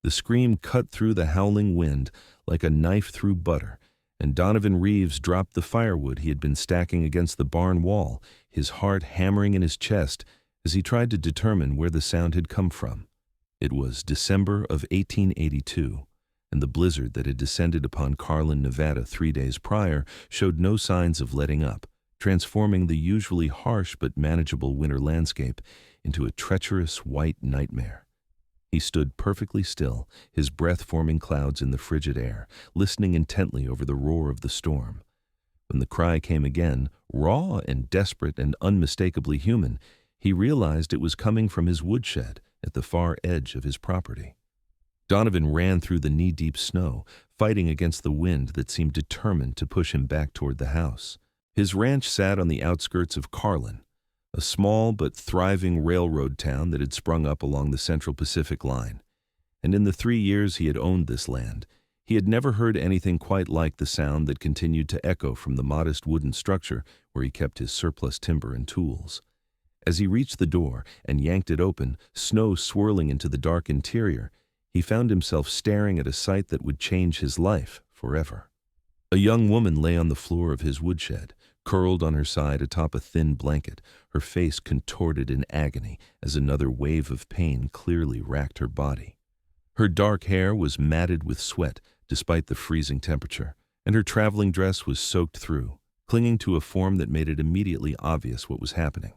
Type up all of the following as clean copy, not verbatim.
The scream cut through the howling wind like a knife through butter, and Donovan Reeves dropped the firewood he had been stacking against the barn wall, his heart hammering in his chest as he tried to determine where the sound had come from. It was December of 1882, and the blizzard that had descended upon Carlin, Nevada 3 days prior showed no signs of letting up, transforming the usually harsh but manageable winter landscape into a treacherous white nightmare. He stood perfectly still, his breath forming clouds in the frigid air, listening intently over the roar of the storm. When the cry came again, raw and desperate and unmistakably human, he realized it was coming from his woodshed at the far edge of his property. Donovan ran through the knee-deep snow, fighting against the wind that seemed determined to push him back toward the house. His ranch sat on the outskirts of Carlin, a small but thriving railroad town that had sprung up along the Central Pacific Line. And in the 3 years he had owned this land, he had never heard anything quite like the sound that continued to echo from the modest wooden structure where he kept his surplus timber and tools. As he reached the door and yanked it open, snow swirling into the dark interior, he found himself staring at a sight that would change his life forever. A young woman lay on the floor of his woodshed, curled on her side atop a thin blanket, her face contorted in agony as another wave of pain clearly racked her body. Her dark hair was matted with sweat despite the freezing temperature, and her traveling dress was soaked through, clinging to a form that made it immediately obvious what was happening.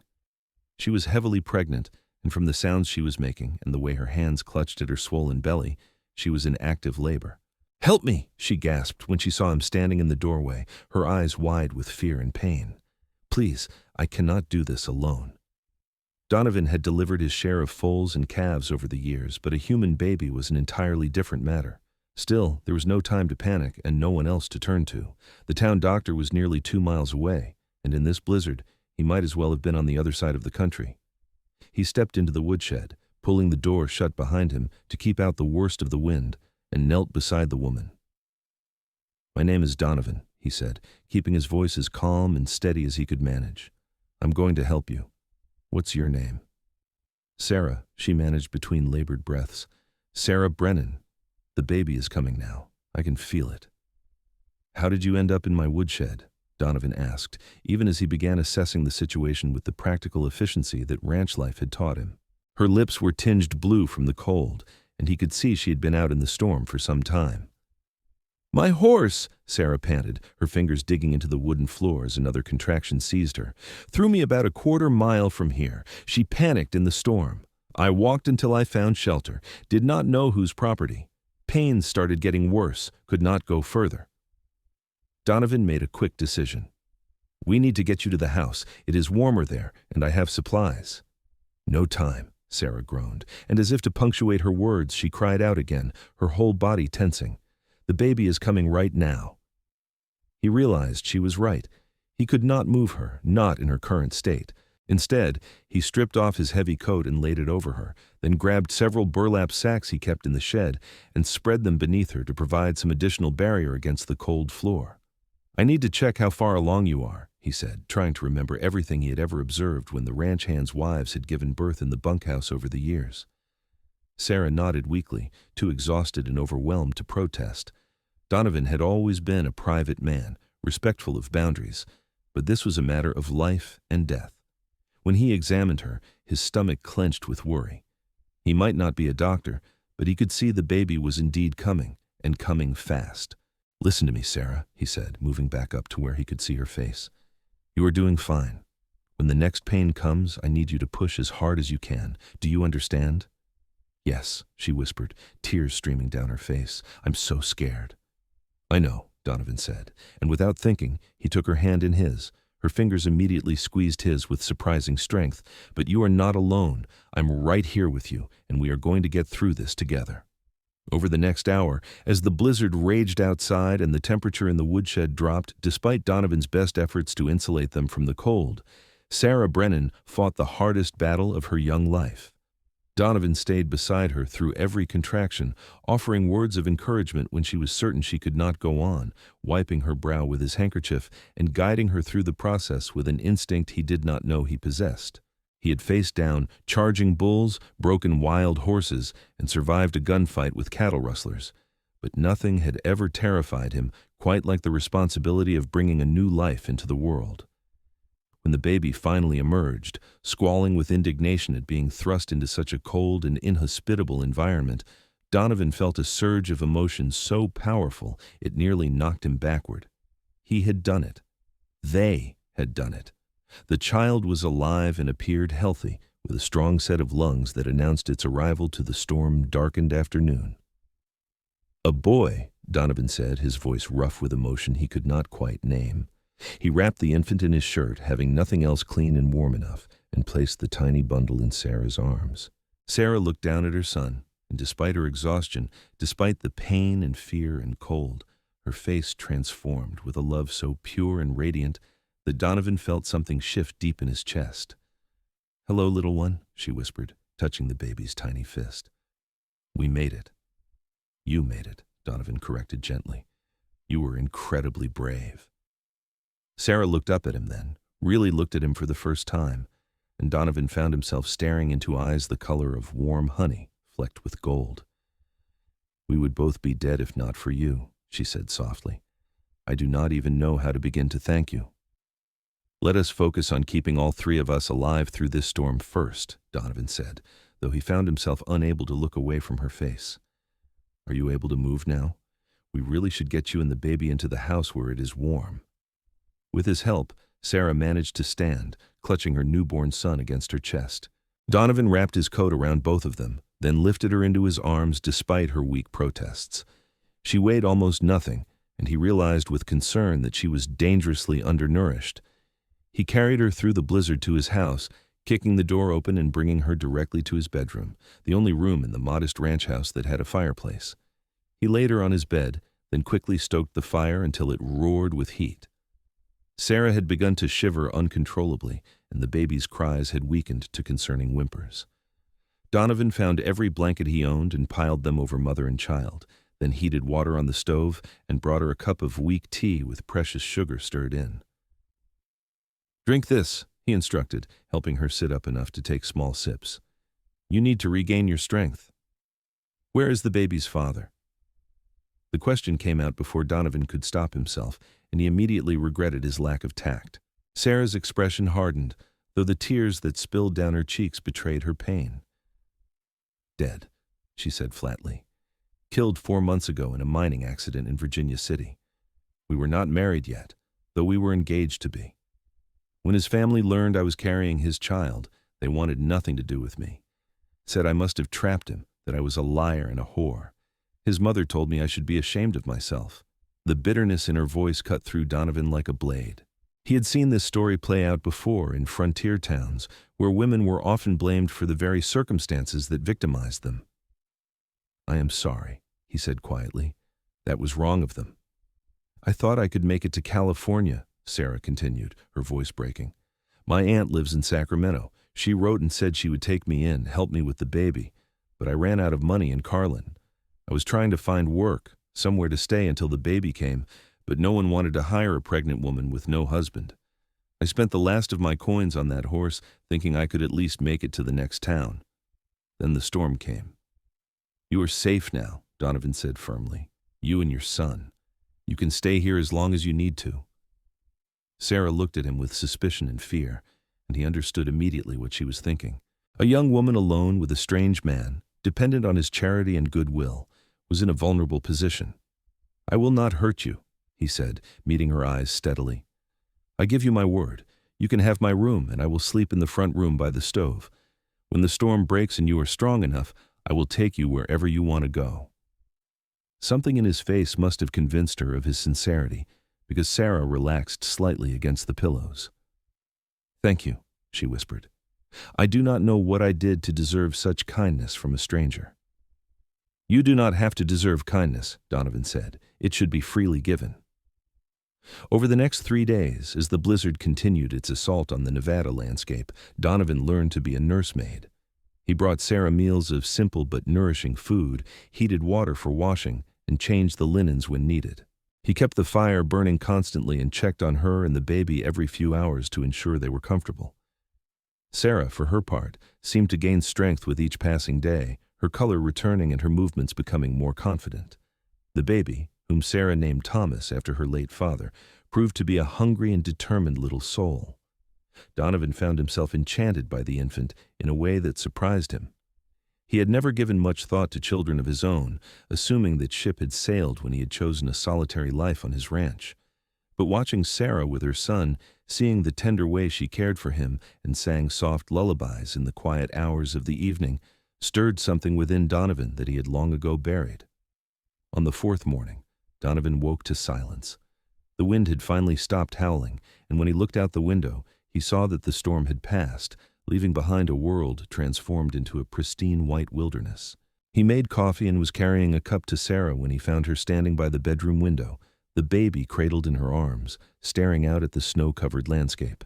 She was heavily pregnant, and from the sounds she was making and the way her hands clutched at her swollen belly, she was in active labor. "Help me!" she gasped when she saw him standing in the doorway, her eyes wide with fear and pain. "Please, I cannot do this alone." Donovan had delivered his share of foals and calves over the years, but a human baby was an entirely different matter. Still, there was no time to panic and no one else to turn to. The town doctor was nearly 2 miles away, and in this blizzard, he might as well have been on the other side of the country. He stepped into the woodshed, pulling the door shut behind him to keep out the worst of the wind, and knelt beside the woman. "My name is Donovan," he said, keeping his voice as calm and steady as he could manage. "I'm going to help you. What's your name?" "Sarah," she managed between labored breaths. "Sarah Brennan. The baby is coming now. I can feel it." "How did you end up in my woodshed?" Donovan asked, even as he began assessing the situation with the practical efficiency that ranch life had taught him. Her lips were tinged blue from the cold, and he could see she had been out in the storm for some time. "My horse," Sarah panted, her fingers digging into the wooden floor as another contraction seized her, "threw me about a 1/4 mile from here. She panicked in the storm. I walked until I found shelter, did not know whose property. Pain started getting worse, could not go further." Donovan made a quick decision. "We need to get you to the house. It is warmer there, and I have supplies." "No time," Sarah groaned, and as if to punctuate her words, she cried out again, her whole body tensing. "The baby is coming right now." He realized she was right. He could not move her, not in her current state. Instead, he stripped off his heavy coat and laid it over her, then grabbed several burlap sacks he kept in the shed and spread them beneath her to provide some additional barrier against the cold floor. "I need to check how far along you are," he said, trying to remember everything he had ever observed when the ranch hands' wives had given birth in the bunkhouse over the years. Sarah nodded weakly, too exhausted and overwhelmed to protest. Donovan had always been a private man, respectful of boundaries, but this was a matter of life and death. When he examined her, his stomach clenched with worry. He might not be a doctor, but he could see the baby was indeed coming, and coming fast. "Listen to me, Sarah," he said, moving back up to where he could see her face. "You are doing fine. When the next pain comes, I need you to push as hard as you can. Do you understand?" "Yes," she whispered, tears streaming down her face. "I'm so scared." "I know," Donovan said, and without thinking, he took her hand in his. Her fingers immediately squeezed his with surprising strength. "But you are not alone. I'm right here with you, and we are going to get through this together." Over the next hour, as the blizzard raged outside and the temperature in the woodshed dropped, despite Donovan's best efforts to insulate them from the cold, Sarah Brennan fought the hardest battle of her young life. Donovan stayed beside her through every contraction, offering words of encouragement when she was certain she could not go on, wiping her brow with his handkerchief and guiding her through the process with an instinct he did not know he possessed. He had faced down charging bulls, broken wild horses, and survived a gunfight with cattle rustlers. But nothing had ever terrified him quite like the responsibility of bringing a new life into the world. When the baby finally emerged, squalling with indignation at being thrust into such a cold and inhospitable environment, Donovan felt a surge of emotion so powerful it nearly knocked him backward. He had done it. They had done it. The child was alive and appeared healthy, with a strong set of lungs that announced its arrival to the storm-darkened afternoon. "A boy," Donovan said, his voice rough with emotion he could not quite name. He wrapped the infant in his shirt, having nothing else clean and warm enough, and placed the tiny bundle in Sarah's arms. Sarah looked down at her son, and despite her exhaustion, despite the pain and fear and cold, her face transformed with a love so pure and radiant that Donovan felt something shift deep in his chest. "Hello, little one," she whispered, touching the baby's tiny fist. "We made it." "You made it," Donovan corrected gently. "You were incredibly brave." Sarah looked up at him then, really looked at him for the first time, and Donovan found himself staring into eyes the color of warm honey, flecked with gold. "We would both be dead if not for you," she said softly. "I do not even know how to begin to thank you." "Let us focus on keeping all three of us alive through this storm first," Donovan said, though he found himself unable to look away from her face. "Are you able to move now? We really should get you and the baby into the house where it is warm." With his help, Sarah managed to stand, clutching her newborn son against her chest. Donovan wrapped his coat around both of them, then lifted her into his arms despite her weak protests. She weighed almost nothing, and he realized with concern that she was dangerously undernourished. He carried her through the blizzard to his house, kicking the door open and bringing her directly to his bedroom, the only room in the modest ranch house that had a fireplace. He laid her on his bed, then quickly stoked the fire until it roared with heat. Sarah had begun to shiver uncontrollably, and the baby's cries had weakened to concerning whimpers. Donovan found every blanket he owned and piled them over mother and child, then heated water on the stove and brought her a cup of weak tea with precious sugar stirred in. "Drink this," he instructed, helping her sit up enough to take small sips. "You need to regain your strength." "Where is the baby's father?" The question came out before Donovan could stop himself, and he immediately regretted his lack of tact. Sarah's expression hardened, though the tears that spilled down her cheeks betrayed her pain. "Dead," she said flatly. "Killed 4 months ago in a mining accident in Virginia City. We were not married yet, though we were engaged to be. When his family learned I was carrying his child, they wanted nothing to do with me. Said I must have trapped him, that I was a liar and a whore. His mother told me I should be ashamed of myself." The bitterness in her voice cut through Donovan like a blade. He had seen this story play out before in frontier towns, where women were often blamed for the very circumstances that victimized them. "I am sorry," he said quietly. "That was wrong of them." "I thought I could make it to California," Sarah continued, her voice breaking. "My aunt lives in Sacramento. She wrote and said she would take me in, help me with the baby, but I ran out of money in Carlin. I was trying to find work, somewhere to stay until the baby came, but no one wanted to hire a pregnant woman with no husband. I spent the last of my coins on that horse, thinking I could at least make it to the next town. Then the storm came." "You are safe now," Donovan said firmly. "You and your son. You can stay here as long as you need to." Sarah looked at him with suspicion and fear, and he understood immediately what she was thinking. A young woman alone with a strange man, dependent on his charity and goodwill, was in a vulnerable position. "I will not hurt you," he said, meeting her eyes steadily. "I give you my word. You can have my room, and I will sleep in the front room by the stove. When the storm breaks and you are strong enough, I will take you wherever you want to go." Something in his face must have convinced her of his sincerity, because Sarah relaxed slightly against the pillows. "Thank you," she whispered. "I do not know what I did to deserve such kindness from a stranger." "You do not have to deserve kindness," Donovan said. "It should be freely given." Over the next 3 days, as the blizzard continued its assault on the Nevada landscape, Donovan learned to be a nursemaid. He brought Sarah meals of simple but nourishing food, heated water for washing, and changed the linens when needed. He kept the fire burning constantly and checked on her and the baby every few hours to ensure they were comfortable. Sarah, for her part, seemed to gain strength with each passing day, her color returning and her movements becoming more confident. The baby, whom Sarah named Thomas after her late father, proved to be a hungry and determined little soul. Donovan found himself enchanted by the infant in a way that surprised him. He had never given much thought to children of his own, assuming that ship had sailed when he had chosen a solitary life on his ranch. But watching Sarah with her son, seeing the tender way she cared for him and sang soft lullabies in the quiet hours of the evening, stirred something within Donovan that he had long ago buried. On the fourth morning, Donovan woke to silence. The wind had finally stopped howling, and when he looked out the window, he saw that the storm had passed, leaving behind a world transformed into a pristine white wilderness. He made coffee and was carrying a cup to Sarah when he found her standing by the bedroom window, the baby cradled in her arms, staring out at the snow-covered landscape.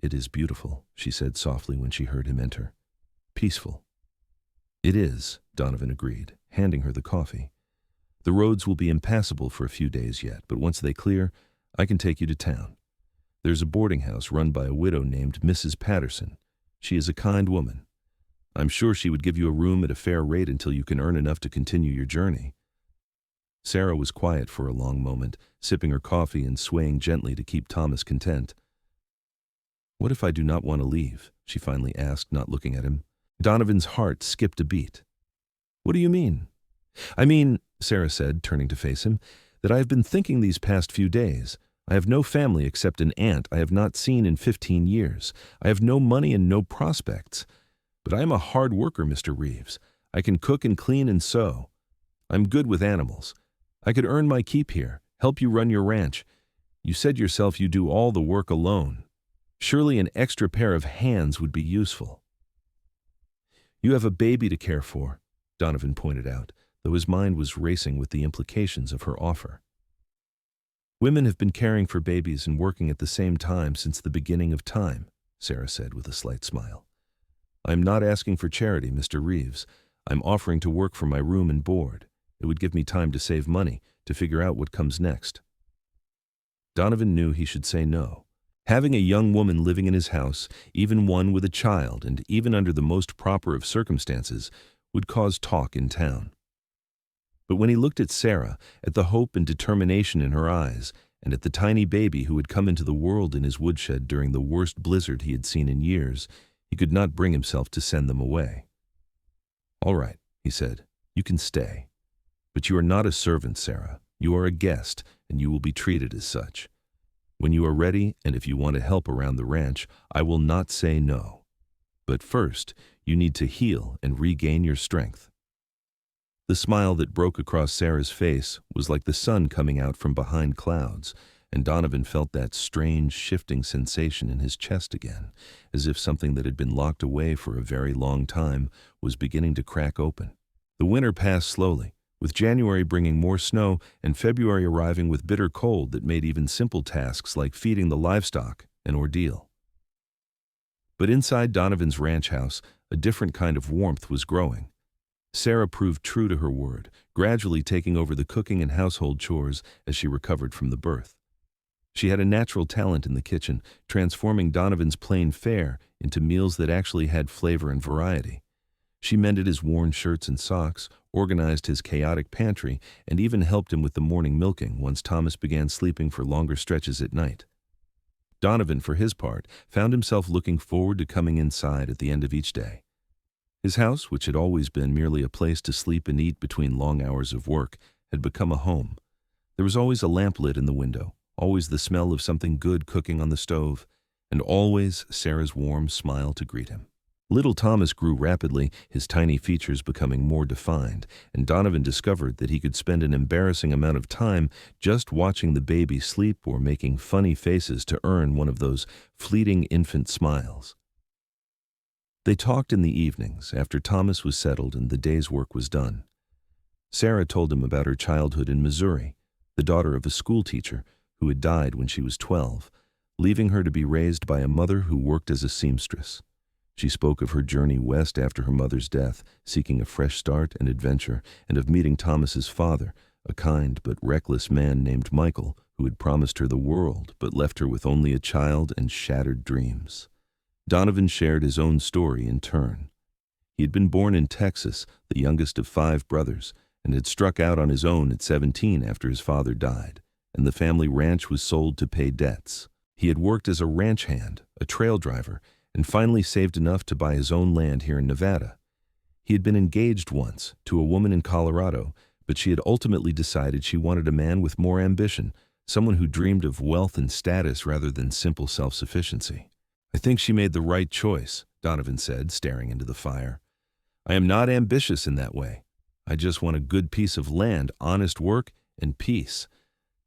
"It is beautiful," she said softly when she heard him enter. "Peaceful." "It is," Donovan agreed, handing her the coffee. "The roads will be impassable for a few days yet, but once they clear, I can take you to town. There's a boarding house run by a widow named Mrs. Patterson. She is a kind woman. I'm sure she would give you a room at a fair rate until you can earn enough to continue your journey." Sarah was quiet for a long moment, sipping her coffee and swaying gently to keep Thomas content. "What if I do not want to leave?" she finally asked, not looking at him. Donovan's heart skipped a beat. "What do you mean?" "I mean," Sarah said, turning to face him, "that I have been thinking these past few days. I have no family except an aunt I have not seen in 15 years. I have no money and no prospects. But I am a hard worker, Mr. Reeves. I can cook and clean and sew. I'm good with animals. I could earn my keep here, help you run your ranch. You said yourself you do all the work alone. Surely an extra pair of hands would be useful." "You have a baby to care for," Donovan pointed out, though his mind was racing with the implications of her offer. "Women have been caring for babies and working at the same time since the beginning of time," Sarah said with a slight smile. "I'm not asking for charity, Mr. Reeves. I'm offering to work for my room and board. It would give me time to save money, to figure out what comes next." Donovan knew he should say no. Having a young woman living in his house, even one with a child, and even under the most proper of circumstances, would cause talk in town. But when he looked at Sarah, at the hope and determination in her eyes, and at the tiny baby who had come into the world in his woodshed during the worst blizzard he had seen in years, he could not bring himself to send them away. "All right," he said, "you can stay. But you are not a servant, Sarah. You are a guest, and you will be treated as such. When you are ready, and if you want to help around the ranch, I will not say no. But first, you need to heal and regain your strength." The smile that broke across Sarah's face was like the sun coming out from behind clouds, and Donovan felt that strange, shifting sensation in his chest again, as if something that had been locked away for a very long time was beginning to crack open. The winter passed slowly, with January bringing more snow and February arriving with bitter cold that made even simple tasks like feeding the livestock an ordeal. But inside Donovan's ranch house, a different kind of warmth was growing. Sarah proved true to her word, gradually taking over the cooking and household chores as she recovered from the birth. She had a natural talent in the kitchen, transforming Donovan's plain fare into meals that actually had flavor and variety. She mended his worn shirts and socks, organized his chaotic pantry, and even helped him with the morning milking once Thomas began sleeping for longer stretches at night. Donovan, for his part, found himself looking forward to coming inside at the end of each day. His house, which had always been merely a place to sleep and eat between long hours of work, had become a home. There was always a lamp lit in the window, always the smell of something good cooking on the stove, and always Sarah's warm smile to greet him. Little Thomas grew rapidly, his tiny features becoming more defined, and Donovan discovered that he could spend an embarrassing amount of time just watching the baby sleep or making funny faces to earn one of those fleeting infant smiles. They talked in the evenings after Thomas was settled and the day's work was done. Sarah told him about her childhood in Missouri, the daughter of a school teacher who had died when she was 12, leaving her to be raised by a mother who worked as a seamstress. She spoke of her journey west after her mother's death, seeking a fresh start and adventure, and of meeting Thomas's father, a kind but reckless man named Michael, who had promised her the world but left her with only a child and shattered dreams. Donovan shared his own story in turn. He had been born in Texas, the youngest of 5 brothers, and had struck out on his own at 17 after his father died, and the family ranch was sold to pay debts. He had worked as a ranch hand, a trail driver, and finally saved enough to buy his own land here in Nevada. He had been engaged once to a woman in Colorado, but she had ultimately decided she wanted a man with more ambition, someone who dreamed of wealth and status rather than simple self-sufficiency. "I think she made the right choice," Donovan said, staring into the fire. "I am not ambitious in that way. I just want a good piece of land, honest work, and peace.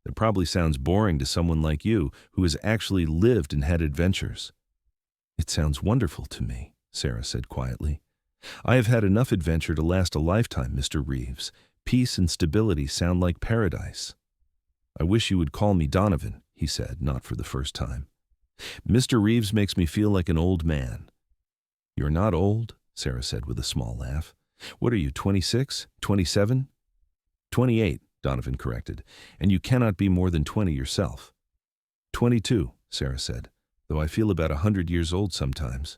That probably sounds boring to someone like you, who has actually lived and had adventures." "It sounds wonderful to me," Sarah said quietly. "I have had enough adventure to last a lifetime, Mr. Reeves. Peace and stability sound like paradise." "I wish you would call me Donovan," he said, not for the first time. "Mr. Reeves makes me feel like an old man." "You're not old," Sarah said with a small laugh. "What are you, 26? 27? 28, Donovan corrected, "and you cannot be more than 20 yourself." 22, Sarah said, "though I feel about 100 years old sometimes."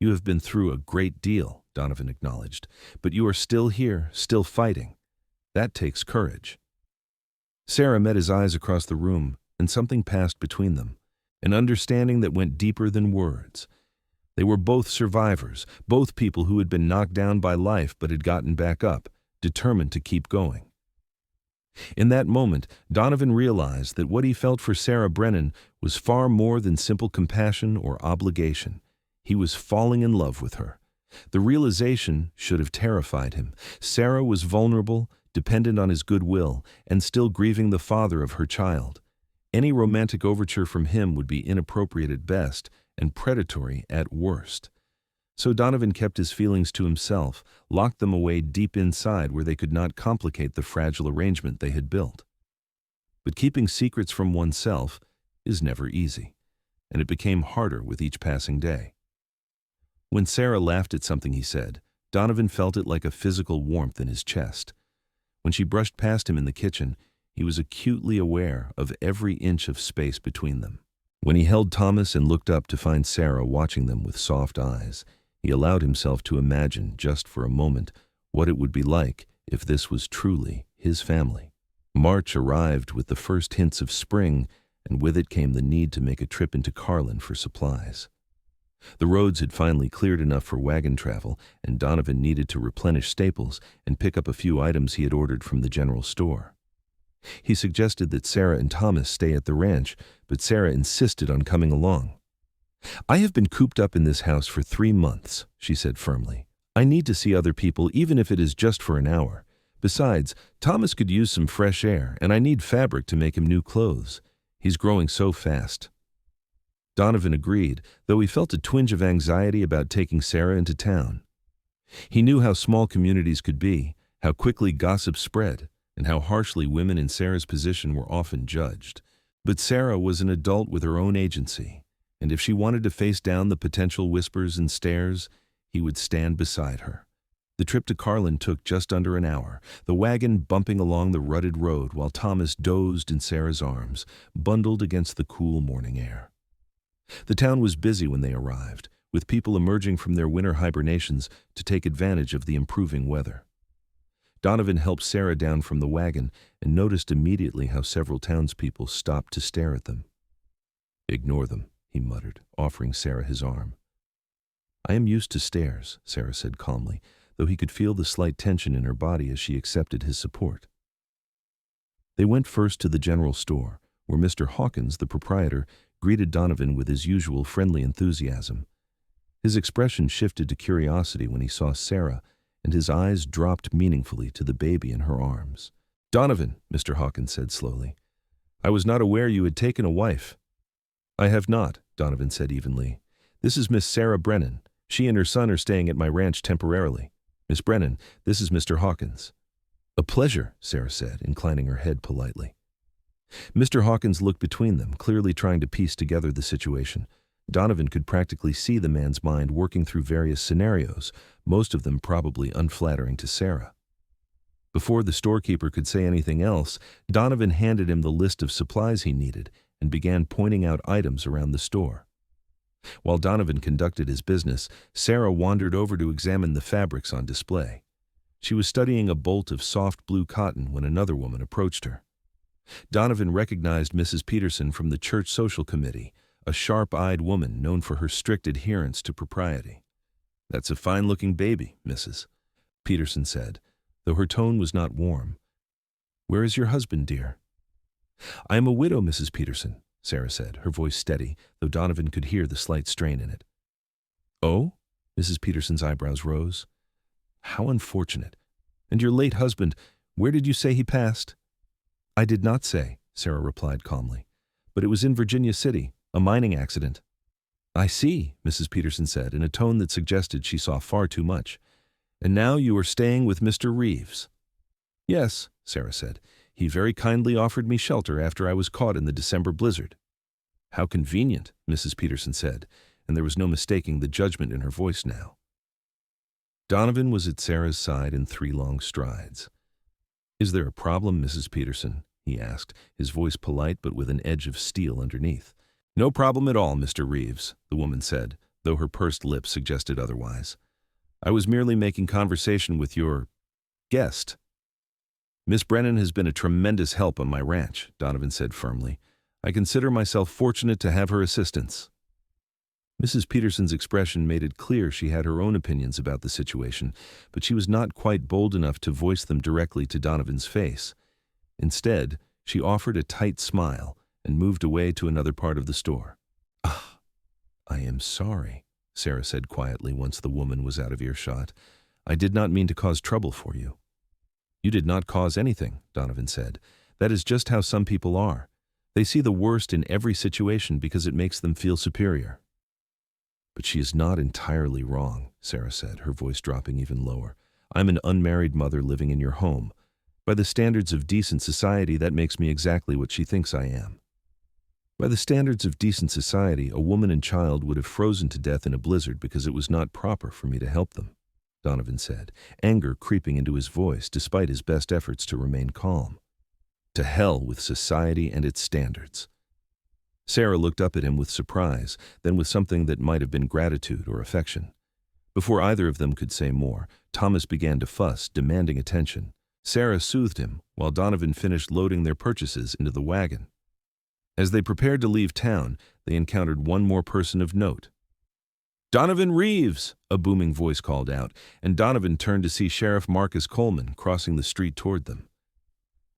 "You have been through a great deal," Donovan acknowledged, "but you are still here, still fighting. That takes courage." Sarah met his eyes across the room, and something passed between them, an understanding that went deeper than words. They were both survivors, both people who had been knocked down by life but had gotten back up, determined to keep going. In that moment, Donovan realized that what he felt for Sarah Brennan was far more than simple compassion or obligation. He was falling in love with her. The realization should have terrified him. Sarah was vulnerable, dependent on his goodwill, and still grieving the father of her child. Any romantic overture from him would be inappropriate at best and predatory at worst. So Donovan kept his feelings to himself, locked them away deep inside where they could not complicate the fragile arrangement they had built. But keeping secrets from oneself is never easy, and it became harder with each passing day. When Sarah laughed at something he said, Donovan felt it like a physical warmth in his chest. When she brushed past him in the kitchen, he was acutely aware of every inch of space between them. When he held Thomas and looked up to find Sarah watching them with soft eyes, he allowed himself to imagine, just for a moment, what it would be like if this was truly his family. March arrived with the first hints of spring, and with it came the need to make a trip into Carlin for supplies. The roads had finally cleared enough for wagon travel, and Donovan needed to replenish staples and pick up a few items he had ordered from the general store. He suggested that Sarah and Thomas stay at the ranch, but Sarah insisted on coming along. "I have been cooped up in this house for 3 months," she said firmly. "I need to see other people, even if it is just for an hour. Besides, Thomas could use some fresh air, and I need fabric to make him new clothes. He's growing so fast." Donovan agreed, though he felt a twinge of anxiety about taking Sarah into town. He knew how small communities could be, how quickly gossip spread, and how harshly women in Sarah's position were often judged. But Sarah was an adult with her own agency, and if she wanted to face down the potential whispers and stares, he would stand beside her. The trip to Carlin took just under an hour, the wagon bumping along the rutted road while Thomas dozed in Sarah's arms, bundled against the cool morning air. The town was busy when they arrived, with people emerging from their winter hibernations to take advantage of the improving weather. Donovan helped Sarah down from the wagon and noticed immediately how several townspeople stopped to stare at them. "Ignore them," he muttered, offering Sarah his arm. "I am used to stares," Sarah said calmly, though he could feel the slight tension in her body as she accepted his support. They went first to the general store, where Mr. Hawkins, the proprietor, greeted Donovan with his usual friendly enthusiasm. His expression shifted to curiosity when he saw Sarah, and his eyes dropped meaningfully to the baby in her arms. "Donovan," Mr. Hawkins said slowly, "I was not aware you had taken a wife." "I have not," Donovan said evenly. "This is Miss Sarah Brennan. She and her son are staying at my ranch temporarily. Miss Brennan, this is Mr. Hawkins." "A pleasure," Sarah said, inclining her head politely. Mr. Hawkins looked between them, clearly trying to piece together the situation. Donovan could practically see the man's mind working through various scenarios, most of them probably unflattering to Sarah. Before the storekeeper could say anything else, Donovan handed him the list of supplies he needed and began pointing out items around the store. While Donovan conducted his business, Sarah wandered over to examine the fabrics on display. She was studying a bolt of soft blue cotton when another woman approached her. Donovan recognized Mrs. Peterson from the church social committee, a sharp-eyed woman known for her strict adherence to propriety. "That's a fine-looking baby, Mrs." Peterson said, though her tone was not warm. "Where is your husband, dear?" "I am a widow, Mrs. Peterson," Sarah said, her voice steady, though Donovan could hear the slight strain in it. "Oh?" Mrs. Peterson's eyebrows rose. "How unfortunate. And your late husband, where did you say he passed?" "I did not say," Sarah replied calmly. "But it was in Virginia City, a mining accident." "I see," Mrs. Peterson said, in a tone that suggested she saw far too much. "And now you are staying with Mr. Reeves." "Yes," Sarah said. "He very kindly offered me shelter after I was caught in the December blizzard." "How convenient," Mrs. Peterson said, and there was no mistaking the judgment in her voice now. Donovan was at Sarah's side in 3 long strides. "Is there a problem, Mrs. Peterson?" he asked, his voice polite but with an edge of steel underneath. "No problem at all, Mr. Reeves," the woman said, though her pursed lips suggested otherwise. "I was merely making conversation with your guest." "Miss Brennan has been a tremendous help on my ranch," Donovan said firmly. "I consider myself fortunate to have her assistance." Mrs. Peterson's expression made it clear she had her own opinions about the situation, but she was not quite bold enough to voice them directly to Donovan's face. Instead, she offered a tight smile and moved away to another part of the store. "Ah, I am sorry," Sarah said quietly once the woman was out of earshot. "I did not mean to cause trouble for you." "You did not cause anything," Donovan said. "That is just how some people are. They see the worst in every situation because it makes them feel superior." "But she is not entirely wrong," Sarah said, her voice dropping even lower. "I'm an unmarried mother living in your home. By the standards of decent society, that makes me exactly what she thinks I am." "By the standards of decent society, a woman and child would have frozen to death in a blizzard because it was not proper for me to help them," Donovan said, anger creeping into his voice despite his best efforts to remain calm. "To hell with society and its standards." Sarah looked up at him with surprise, then with something that might have been gratitude or affection. Before either of them could say more, Thomas began to fuss, demanding attention. Sarah soothed him, while Donovan finished loading their purchases into the wagon. As they prepared to leave town, they encountered one more person of note. "Donovan Reeves!" a booming voice called out, and Donovan turned to see Sheriff Marcus Coleman crossing the street toward them.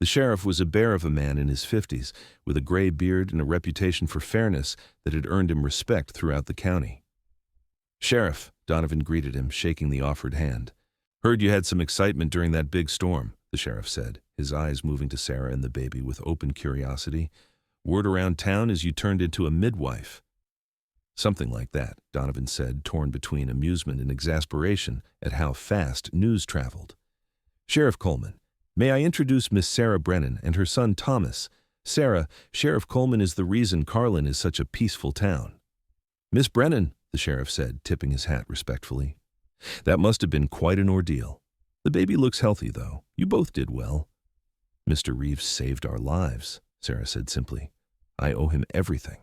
The sheriff was a bear of a man in his 50s, with a gray beard and a reputation for fairness that had earned him respect throughout the county. "Sheriff," Donovan greeted him, shaking the offered hand. "Heard you had some excitement during that big storm," the sheriff said, his eyes moving to Sarah and the baby with open curiosity. "Word around town is you turned into a midwife." "Something like that," Donovan said, torn between amusement and exasperation at how fast news traveled. "Sheriff Coleman, may I introduce Miss Sarah Brennan and her son Thomas? Sarah, Sheriff Coleman is the reason Carlin is such a peaceful town." "Miss Brennan," the sheriff said, tipping his hat respectfully. "That must have been quite an ordeal. The baby looks healthy, though. You both did well." "Mr. Reeves saved our lives," Sarah said simply. "I owe him everything."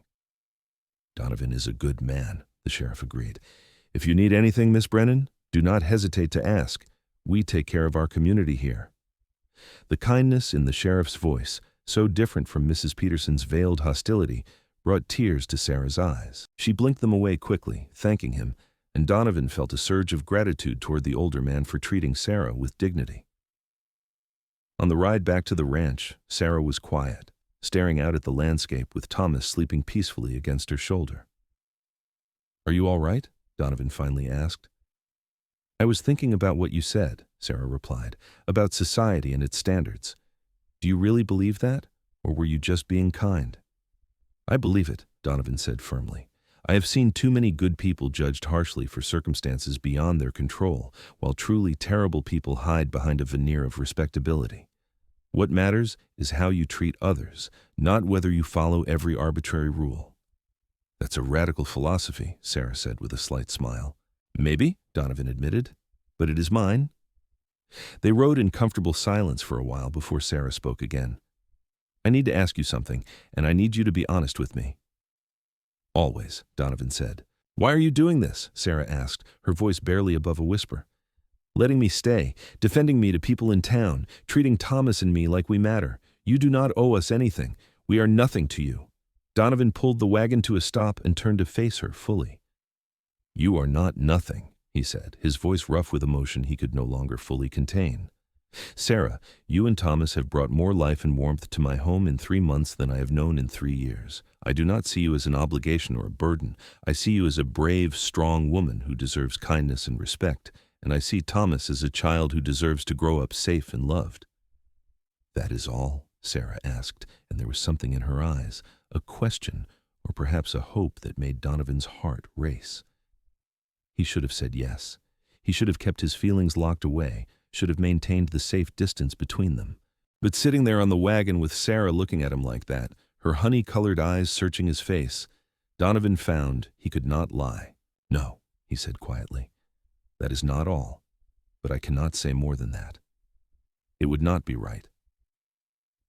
"Donovan is a good man," the sheriff agreed. "If you need anything, Miss Brennan, do not hesitate to ask. We take care of our community here." The kindness in the sheriff's voice, so different from Mrs. Peterson's veiled hostility, brought tears to Sarah's eyes. She blinked them away quickly, thanking him, and Donovan felt a surge of gratitude toward the older man for treating Sarah with dignity. On the ride back to the ranch, Sarah was quiet, staring out at the landscape with Thomas sleeping peacefully against her shoulder. "Are you all right?" Donovan finally asked. "I was thinking about what you said," Sarah replied, "about society and its standards. Do you really believe that, or were you just being kind?" "I believe it," Donovan said firmly. "I have seen too many good people judged harshly for circumstances beyond their control, while truly terrible people hide behind a veneer of respectability. What matters is how you treat others, not whether you follow every arbitrary rule." "That's a radical philosophy," Sarah said with a slight smile. "Maybe," Donovan admitted, "but it is mine." They rode in comfortable silence for a while before Sarah spoke again. "I need to ask you something, and I need you to be honest with me." Always, Donovan said. Why are you doing this? Sarah asked, her voice barely above a whisper. Letting me stay, defending me to people in town, treating Thomas and me like we matter. You do not owe us anything. We are nothing to you. Donovan pulled the wagon to a stop and turned to face her fully. You are not nothing, he said, his voice rough with emotion he could no longer fully contain. Sarah, you and Thomas have brought more life and warmth to my home in 3 months than I have known in 3 years. I do not see you as an obligation or a burden. I see you as a brave, strong woman who deserves kindness and respect, and I see Thomas as a child who deserves to grow up safe and loved. That is all? Sarah asked, and there was something in her eyes, a question, or perhaps a hope that made Donovan's heart race. He should have said yes. He should have kept his feelings locked away, should have maintained the safe distance between them. But sitting there on the wagon with Sarah looking at him like that, her honey-colored eyes searching his face, Donovan found he could not lie. No, he said quietly. That is not all, but I cannot say more than that. It would not be right.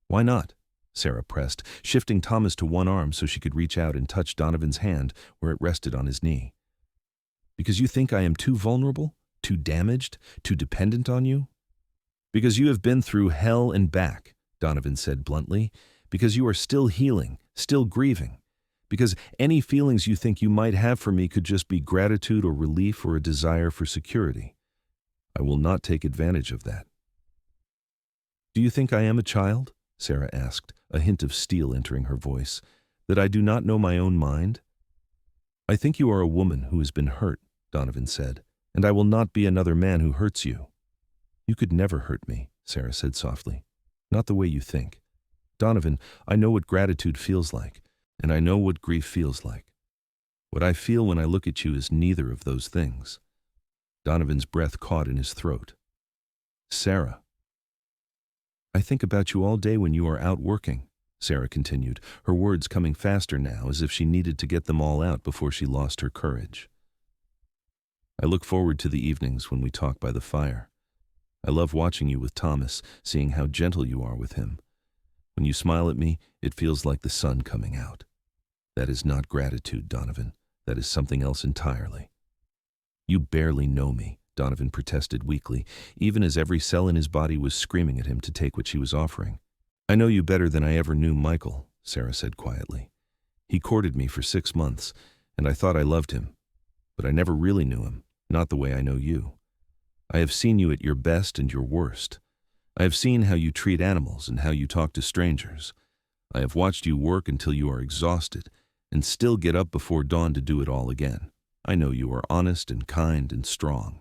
Why not? Sarah pressed, shifting Thomas to one arm so she could reach out and touch Donovan's hand where it rested on his knee. Because you think I am too vulnerable? Too damaged? Too dependent on you? Because you have been through hell and back, Donovan said bluntly. Because you are still healing, still grieving. Because any feelings you think you might have for me could just be gratitude or relief or a desire for security. I will not take advantage of that. Do you think I am a child? Sarah asked, a hint of steel entering her voice. That I do not know my own mind? I think you are a woman who has been hurt, Donovan said, and I will not be another man who hurts you. You could never hurt me, Sarah said softly. Not the way you think. Donovan, I know what gratitude feels like, and I know what grief feels like. What I feel when I look at you is neither of those things. Donovan's breath caught in his throat. Sarah. I think about you all day when you are out working, Sarah continued, her words coming faster now as if she needed to get them all out before she lost her courage. I look forward to the evenings when we talk by the fire. I love watching you with Thomas, seeing how gentle you are with him. When you smile at me, it feels like the sun coming out. That is not gratitude, Donovan. That is something else entirely. You barely know me, Donovan protested weakly, even as every cell in his body was screaming at him to take what she was offering. I know you better than I ever knew Michael, Sarah said quietly. He courted me for 6 months, and I thought I loved him. But I never really knew him, not the way I know you. I have seen you at your best and your worst. I have seen how you treat animals and how you talk to strangers. I have watched you work until you are exhausted and still get up before dawn to do it all again. I know you are honest and kind and strong.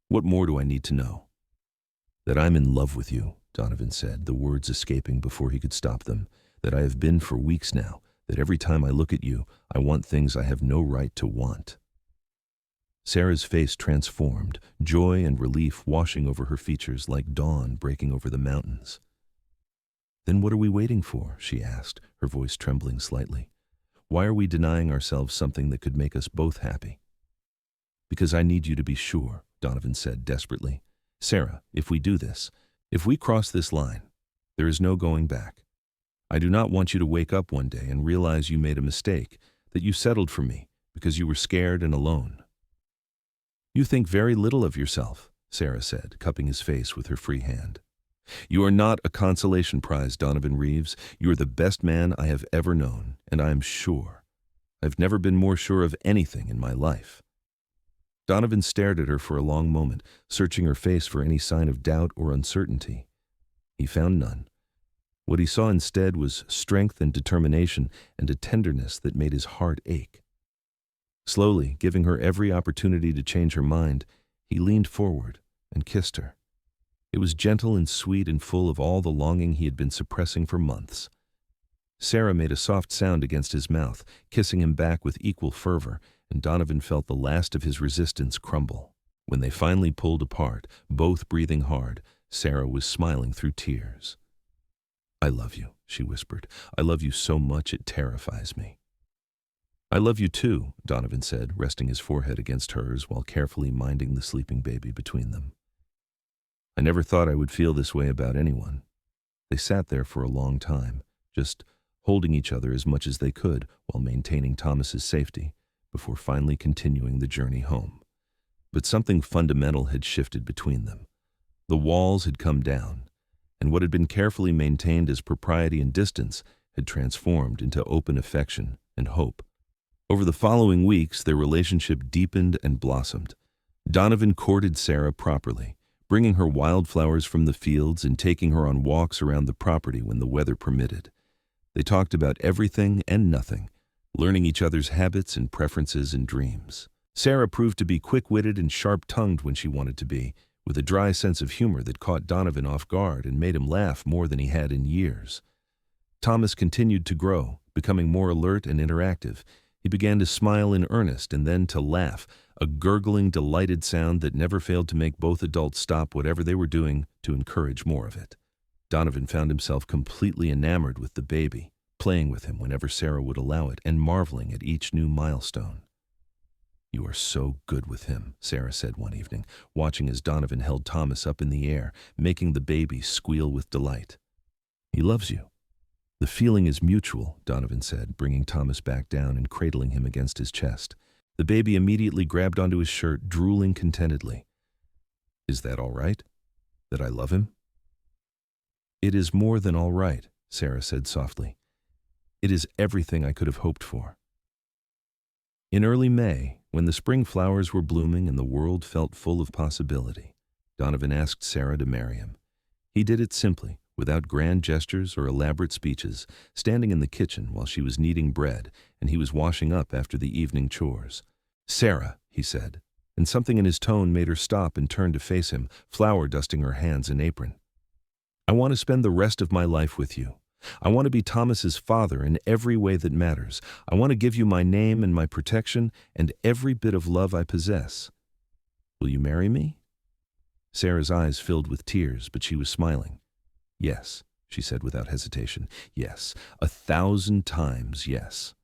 What more do I need to know? That I'm in love with you, Donovan said, the words escaping before he could stop them. That I have been for weeks now. That every time I look at you, I want things I have no right to want. Sarah's face transformed, joy and relief washing over her features like dawn breaking over the mountains. Then what are we waiting for? She asked, her voice trembling slightly. Why are we denying ourselves something that could make us both happy? Because I need you to be sure, Donovan said desperately. Sarah, if we do this, if we cross this line, there is no going back. I do not want you to wake up one day and realize you made a mistake, that you settled for me because you were scared and alone. You think very little of yourself, Sarah said, cupping his face with her free hand. You are not a consolation prize, Donovan Reeves. You are the best man I have ever known, and I am sure. I've never been more sure of anything in my life. Donovan stared at her for a long moment, searching her face for any sign of doubt or uncertainty. He found none. What he saw instead was strength and determination and a tenderness that made his heart ache. Slowly, giving her every opportunity to change her mind, he leaned forward and kissed her. It was gentle and sweet and full of all the longing he had been suppressing for months. Sarah made a soft sound against his mouth, kissing him back with equal fervor, and Donovan felt the last of his resistance crumble. When they finally pulled apart, both breathing hard, Sarah was smiling through tears. I love you, she whispered. I love you so much it terrifies me. I love you too, Donovan said, resting his forehead against hers while carefully minding the sleeping baby between them. I never thought I would feel this way about anyone. They sat there for a long time, just holding each other as much as they could while maintaining Thomas's safety, before finally continuing the journey home. But something fundamental had shifted between them. The walls had come down, and what had been carefully maintained as propriety and distance had transformed into open affection and hope. Over the following weeks, their relationship deepened and blossomed. Donovan courted Sarah properly, bringing her wildflowers from the fields and taking her on walks around the property when the weather permitted. They talked about everything and nothing, learning each other's habits and preferences and dreams. Sarah proved to be quick-witted and sharp-tongued when she wanted to be, with a dry sense of humor that caught Donovan off guard and made him laugh more than he had in years. Thomas continued to grow, becoming more alert and interactive. He began to smile in earnest and then to laugh, a gurgling, delighted sound that never failed to make both adults stop whatever they were doing to encourage more of it. Donovan found himself completely enamored with the baby, playing with him whenever Sarah would allow it and marveling at each new milestone. "You are so good with him," Sarah said one evening, watching as Donovan held Thomas up in the air, making the baby squeal with delight. "He loves you." "The feeling is mutual," Donovan said, bringing Thomas back down and cradling him against his chest. The baby immediately grabbed onto his shirt, drooling contentedly. "Is that all right? That I love him?" "It is more than all right," Sarah said softly. "It is everything I could have hoped for." In early May, when the spring flowers were blooming and the world felt full of possibility, Donovan asked Sarah to marry him. He did it simply, without grand gestures or elaborate speeches, standing in the kitchen while she was kneading bread and he was washing up after the evening chores. "Sarah," he said, and something in his tone made her stop and turn to face him, flour dusting her hands and apron. "I want to spend the rest of my life with you. I want to be Thomas's father in every way that matters. I want to give you my name and my protection and every bit of love I possess. Will you marry me?" Sarah's eyes filled with tears, but she was smiling. "Yes," she said without hesitation. "Yes, 1,000 times yes."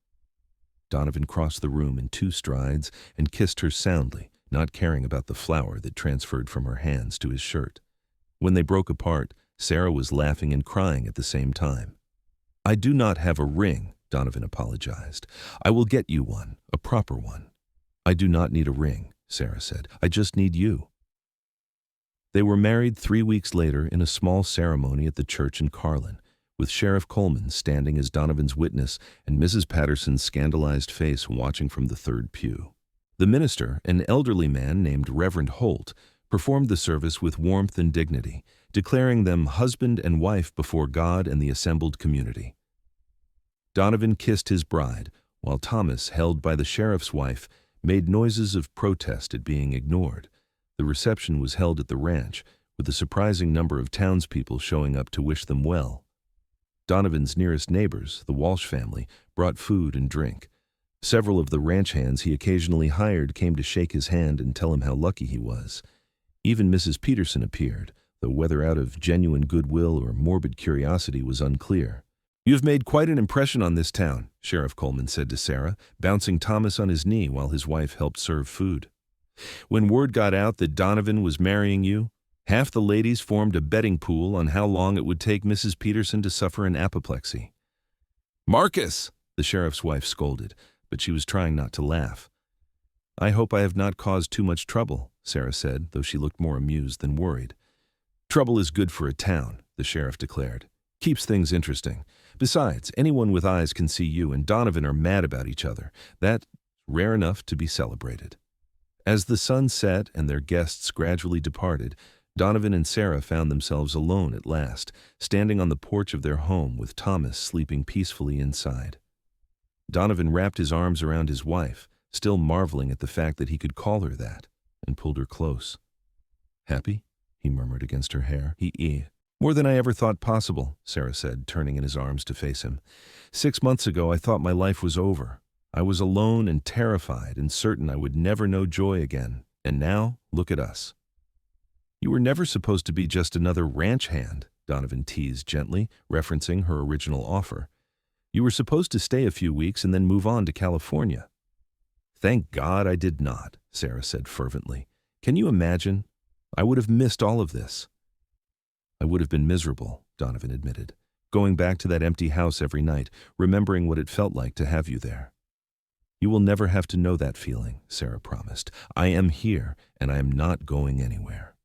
Donovan crossed the room in 2 strides and kissed her soundly, not caring about the flour that transferred from her hands to his shirt. When they broke apart, Sarah was laughing and crying at the same time. "I do not have a ring," Donovan apologized. "I will get you one, a proper one." "I do not need a ring," Sarah said. "I just need you." They were married 3 weeks later in a small ceremony at the church in Carlin, with Sheriff Coleman standing as Donovan's witness and Mrs. Patterson's scandalized face watching from the 3rd pew. The minister, an elderly man named Reverend Holt, performed the service with warmth and dignity, declaring them husband and wife before God and the assembled community. Donovan kissed his bride, while Thomas, held by the sheriff's wife, made noises of protest at being ignored. The reception was held at the ranch, with a surprising number of townspeople showing up to wish them well. Donovan's nearest neighbors, the Walsh family, brought food and drink. Several of the ranch hands he occasionally hired came to shake his hand and tell him how lucky he was. Even Mrs. Peterson appeared, though whether out of genuine goodwill or morbid curiosity was unclear. "You have made quite an impression on this town," Sheriff Coleman said to Sarah, bouncing Thomas on his knee while his wife helped serve food. "When word got out that Donovan was marrying you, half the ladies formed a betting pool on how long it would take Mrs. Peterson to suffer an apoplexy." "Marcus!" the sheriff's wife scolded, but she was trying not to laugh. "I hope I have not caused too much trouble," Sarah said, though she looked more amused than worried. "Trouble is good for a town," the sheriff declared. "Keeps things interesting. Besides, anyone with eyes can see you and Donovan are mad about each other. That's rare enough to be celebrated." As the sun set and their guests gradually departed, Donovan and Sarah found themselves alone at last, standing on the porch of their home with Thomas sleeping peacefully inside. Donovan wrapped his arms around his wife, still marveling at the fact that he could call her that, and pulled her close. "Happy?" he murmured against her hair. "More than I ever thought possible," Sarah said, turning in his arms to face him. 6 months ago, I thought my life was over. I was alone and terrified and certain I would never know joy again. And now, look at us." "You were never supposed to be just another ranch hand," Donovan teased gently, referencing her original offer. "You were supposed to stay a few weeks and then move on to California." "Thank God I did not," Sarah said fervently. "Can you imagine? I would have missed all of this." "I would have been miserable," Donovan admitted. going back to that empty house every night, remembering what it felt like to have you there. You will never have to know that feeling, Sarah promised. I am here, and I am not going anywhere.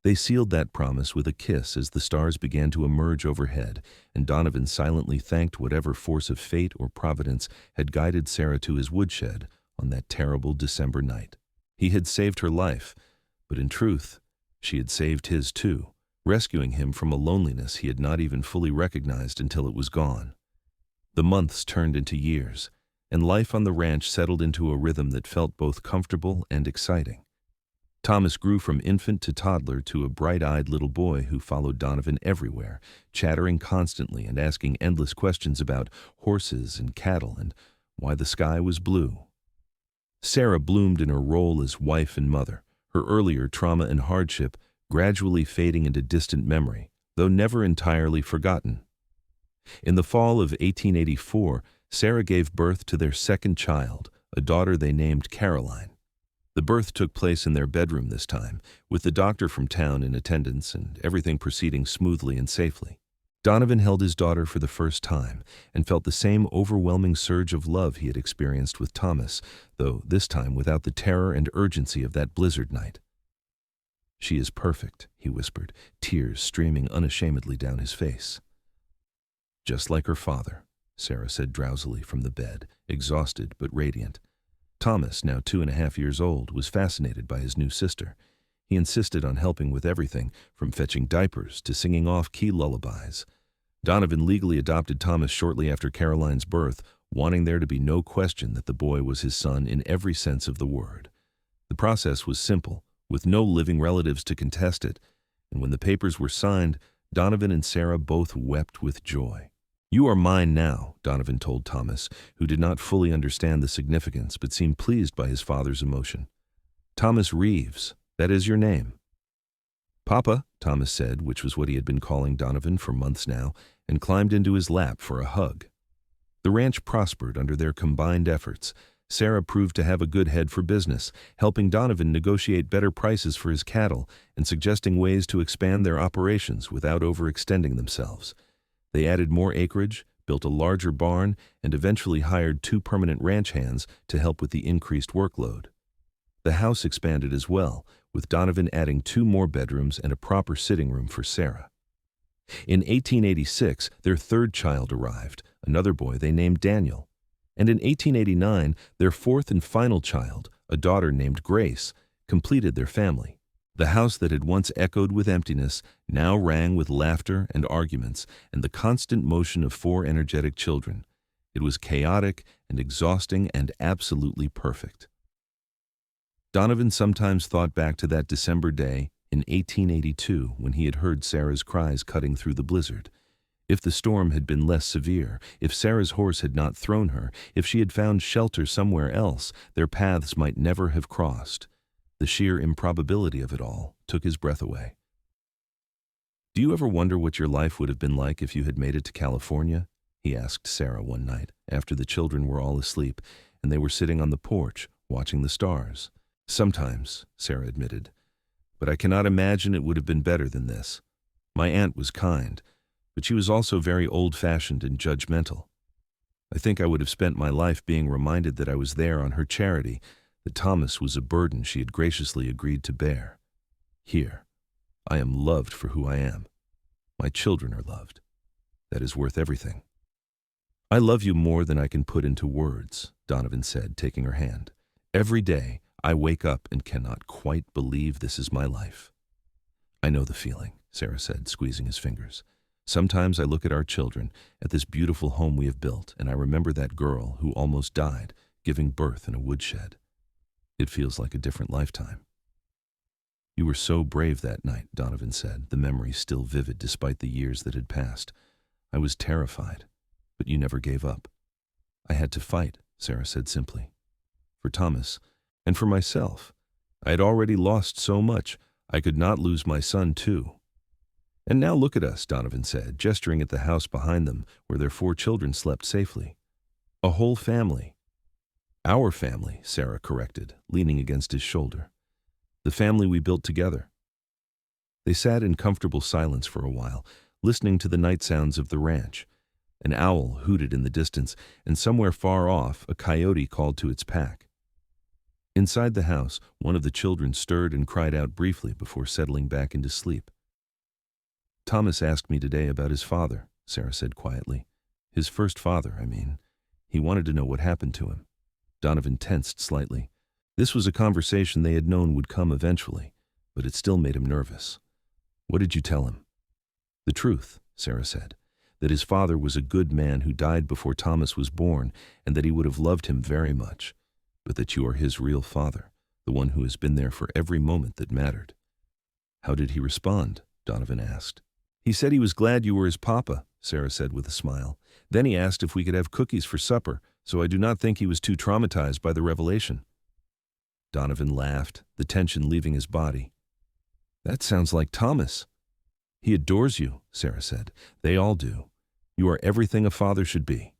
They sealed that promise with a kiss as the stars began to emerge overhead, and Donovan silently thanked whatever force of fate or providence had guided Sarah to his woodshed on that terrible December night. He had saved her life, but in truth, she had saved his too, rescuing him from a loneliness he had not even fully recognized until it was gone. The months turned into years, and life on the ranch settled into a rhythm that felt both comfortable and exciting. Thomas grew from infant to toddler to a bright-eyed little boy who followed Donovan everywhere, chattering constantly and asking endless questions about horses and cattle and why the sky was blue. Sarah bloomed in her role as wife and mother, her earlier trauma and hardship gradually fading into distant memory, though never entirely forgotten. In the fall of 1884, Sarah gave birth to their second child, a daughter they named Carolyn. The birth took place in their bedroom this time, with the doctor from town in attendance and everything proceeding smoothly and safely. Donovan held his daughter for the first time and felt the same overwhelming surge of love he had experienced with Thomas, though this time without the terror and urgency of that blizzard night. "She is perfect," he whispered, tears streaming unashamedly down his face. "Just like her father," Sarah said drowsily from the bed, exhausted but radiant. Thomas, now 2.5 years old, was fascinated by his new sister. He insisted on helping with everything, from fetching diapers to singing off-key lullabies. Donovan legally adopted Thomas shortly after Caroline's birth, wanting there to be no question that the boy was his son in every sense of the word. The process was simple, with no living relatives to contest it, and when the papers were signed, Donovan and Sarah both wept with joy. "You are mine now," Donovan told Thomas, who did not fully understand the significance but seemed pleased by his father's emotion. "Thomas Reeves, that is your name." "Papa," Thomas said, which was what he had been calling Donovan for months now, and climbed into his lap for a hug. The ranch prospered under their combined efforts. Sarah proved to have a good head for business, helping Donovan negotiate better prices for his cattle and suggesting ways to expand their operations without overextending themselves. They added more acreage, built a larger barn, and eventually hired 2 permanent ranch hands to help with the increased workload. The house expanded as well, with Donovan adding 2 more bedrooms and a proper sitting room for Sarah. In 1886, their third child arrived, another boy they named Daniel. And in 1889, their fourth and final child, a daughter named Grace, completed their family. The house that had once echoed with emptiness now rang with laughter and arguments and the constant motion of 4 energetic children. It was chaotic and exhausting and absolutely perfect. Donovan sometimes thought back to that December day in 1882 when he had heard Sarah's cries cutting through the blizzard. If the storm had been less severe, if Sarah's horse had not thrown her, if she had found shelter somewhere else, their paths might never have crossed. The sheer improbability of it all took his breath away. "Do you ever wonder what your life would have been like if you had made it to California?" he asked Sarah one night, after the children were all asleep, and they were sitting on the porch, watching the stars. "Sometimes," Sarah admitted, "but I cannot imagine it would have been better than this. My aunt was kind, but she was also very old-fashioned and judgmental. I think I would have spent my life being reminded that I was there on her charity, that Thomas was a burden she had graciously agreed to bear. Here, I am loved for who I am. My children are loved. That is worth everything." "I love you more than I can put into words," Donovan said, taking her hand. "Every day, I wake up and cannot quite believe this is my life." "I know the feeling," Sarah said, squeezing his fingers. "Sometimes I look at our children, at this beautiful home we have built, and I remember that girl who almost died, giving birth in a woodshed. It feels like a different lifetime." "You were so brave that night," Donovan said, the memory still vivid despite the years that had passed. "I was terrified, but you never gave up." "I had to fight," Sarah said simply. "For Thomas, and for myself. I had already lost so much, I could not lose my son too." "And now look at us," Donovan said, gesturing at the house behind them where their 4 children slept safely. "A whole family." "Our family," Sarah corrected, leaning against his shoulder. "The family we built together." They sat in comfortable silence for a while, listening to the night sounds of the ranch. An owl hooted in the distance, and somewhere far off, a coyote called to its pack. Inside the house, one of the children stirred and cried out briefly before settling back into sleep. "Thomas asked me today about his father," Sarah said quietly. "His first father, I mean. He wanted to know what happened to him." Donovan tensed slightly. This was a conversation they had known would come eventually, but it still made him nervous. "What did you tell him?" "The truth," Sarah said, "that his father was a good man who died before Thomas was born, and that he would have loved him very much, but that you are his real father, the one who has been there for every moment that mattered." "How did he respond?" Donovan asked. "He said he was glad you were his papa," Sarah said with a smile. "Then he asked if we could have cookies for supper, so I do not think he was too traumatized by the revelation." Donovan laughed, the tension leaving his body. "That sounds like Thomas." "He adores you," Sarah said. "They all do. You are everything a father should be."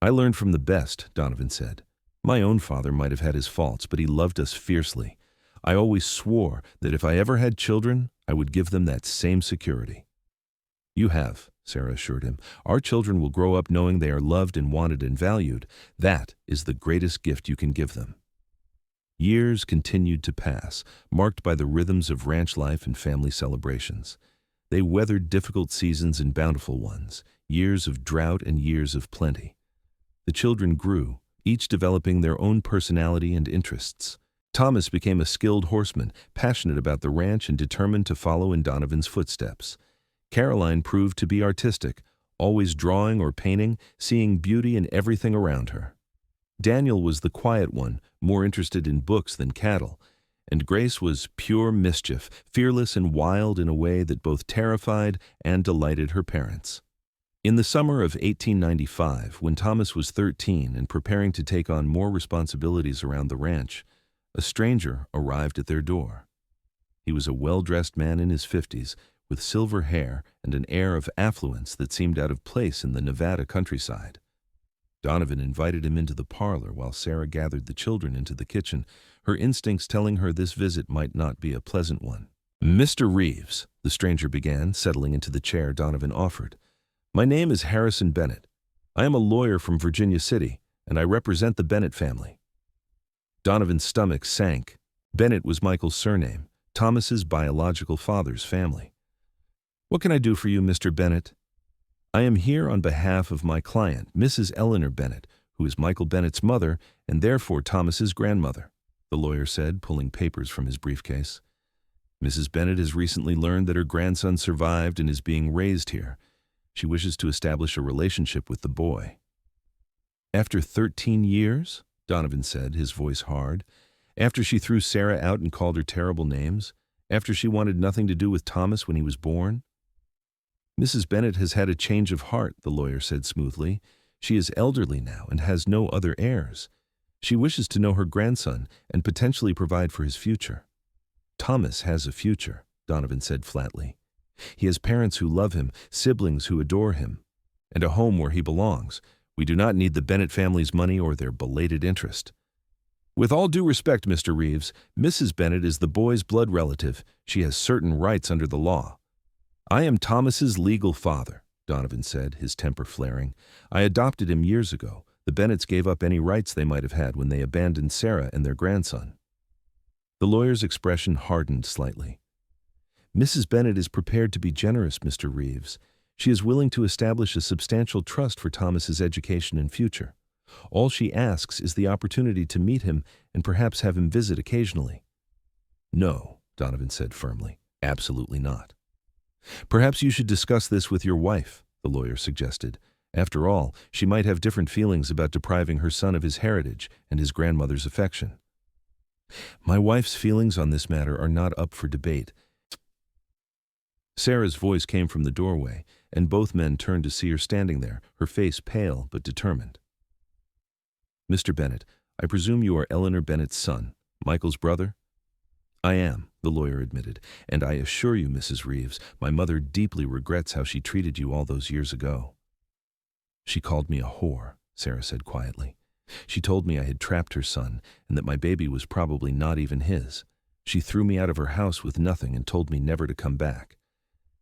"I learned from the best," Donovan said. "My own father might have had his faults, but he loved us fiercely. I always swore that if I ever had children, I would give them that same security." "You have," Sarah assured him. "Our children will grow up knowing they are loved and wanted and valued. That is the greatest gift you can give them." Years continued to pass, marked by the rhythms of ranch life and family celebrations. They weathered difficult seasons and bountiful ones, years of drought and years of plenty. The children grew, each developing their own personality and interests. Thomas became a skilled horseman, passionate about the ranch and determined to follow in Donovan's footsteps. Carolyn proved to be artistic, always drawing or painting, seeing beauty in everything around her. Daniel was the quiet one, more interested in books than cattle, and Grace was pure mischief, fearless and wild in a way that both terrified and delighted her parents. In the summer of 1895, when Thomas was 13 and preparing to take on more responsibilities around the ranch, a stranger arrived at their door. He was a well-dressed man in his 50s, with silver hair and an air of affluence that seemed out of place in the Nevada countryside. Donovan invited him into the parlor while Sarah gathered the children into the kitchen, her instincts telling her this visit might not be a pleasant one. "Mr. Reeves," the stranger began, settling into the chair Donovan offered. "My name is Harrison Bennett. I am a lawyer from Virginia City, and I represent the Bennett family." Donovan's stomach sank. Bennett was Michael's surname, Thomas's biological father's family. "What can I do for you, Mr. Bennett?" "I am here on behalf of my client, Mrs. Eleanor Bennett, who is Michael Bennett's mother and therefore Thomas's grandmother," the lawyer said, pulling papers from his briefcase. "Mrs. Bennett has recently learned that her grandson survived and is being raised here. She wishes to establish a relationship with the boy." "After 13 years?" Donovan said, his voice hard. "After she threw Sarah out and called her terrible names? After she wanted nothing to do with Thomas when he was born?" "Mrs. Bennett has had a change of heart," the lawyer said smoothly. "She is elderly now and has no other heirs. She wishes to know her grandson and potentially provide for his future." "Thomas has a future," Donovan said flatly. "He has parents who love him, siblings who adore him, and a home where he belongs. We do not need the Bennett family's money or their belated interest." "With all due respect, Mr. Reeves, Mrs. Bennett is the boy's blood relative. She has certain rights under the law." "I am Thomas's legal father," Donovan said, his temper flaring. "I adopted him years ago. The Bennetts gave up any rights they might have had when they abandoned Sarah and their grandson." The lawyer's expression hardened slightly. "Mrs. Bennett is prepared to be generous, Mr. Reeves. She is willing to establish a substantial trust for Thomas's education and future. All she asks is the opportunity to meet him and perhaps have him visit occasionally." "No," Donovan said firmly. "Absolutely not." "Perhaps you should discuss this with your wife," the lawyer suggested. "After all, she might have different feelings about depriving her son of his heritage and his grandmother's affection." "My wife's feelings on this matter are not up for debate." Sarah's voice came from the doorway, and both men turned to see her standing there, her face pale but determined. "Mr. Bennett, I presume you are Eleanor Bennett's son, Michael's brother?" "I am," the lawyer admitted, "and I assure you, Mrs. Reeves, my mother deeply regrets how she treated you all those years ago." "She called me a whore," Sarah said quietly. "She told me I had trapped her son and that my baby was probably not even his. She threw me out of her house with nothing and told me never to come back.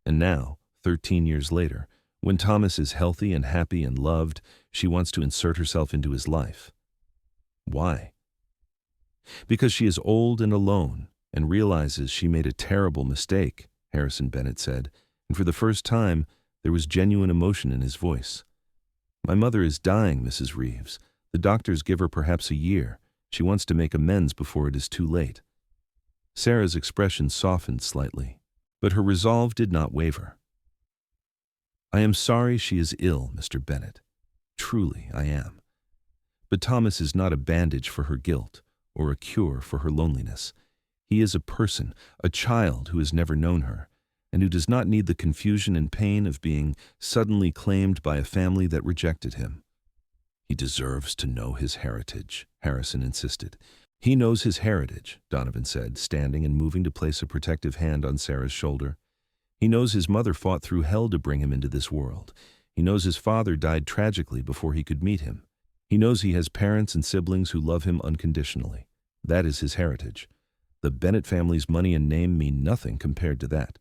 And now, 13 years later, when Thomas is healthy and happy and loved, she wants to insert herself into his life. Why? Because she is old and alone and realizes she made a terrible mistake, Harrison Bennett said, and for the first time, there was genuine emotion in his voice. My mother is dying, Mrs. Reeves. The doctors give her perhaps a year. She wants to make amends before it is too late. Sarah's expression softened slightly, but her resolve did not waver. I am sorry she is ill, Mr. Bennett. Truly, I am. But Thomas is not a bandage for her guilt or a cure for her loneliness. He is a person, a child who has never known her, and who does not need the confusion and pain of being suddenly claimed by a family that rejected him. He deserves to know his heritage, Harrison insisted. He knows his heritage, Donovan said, standing and moving to place a protective hand on Sarah's shoulder. He knows his mother fought through hell to bring him into this world. He knows his father died tragically before he could meet him. He knows he has parents and siblings who love him unconditionally. That is his heritage. The Bennett family's money and name mean nothing compared to that.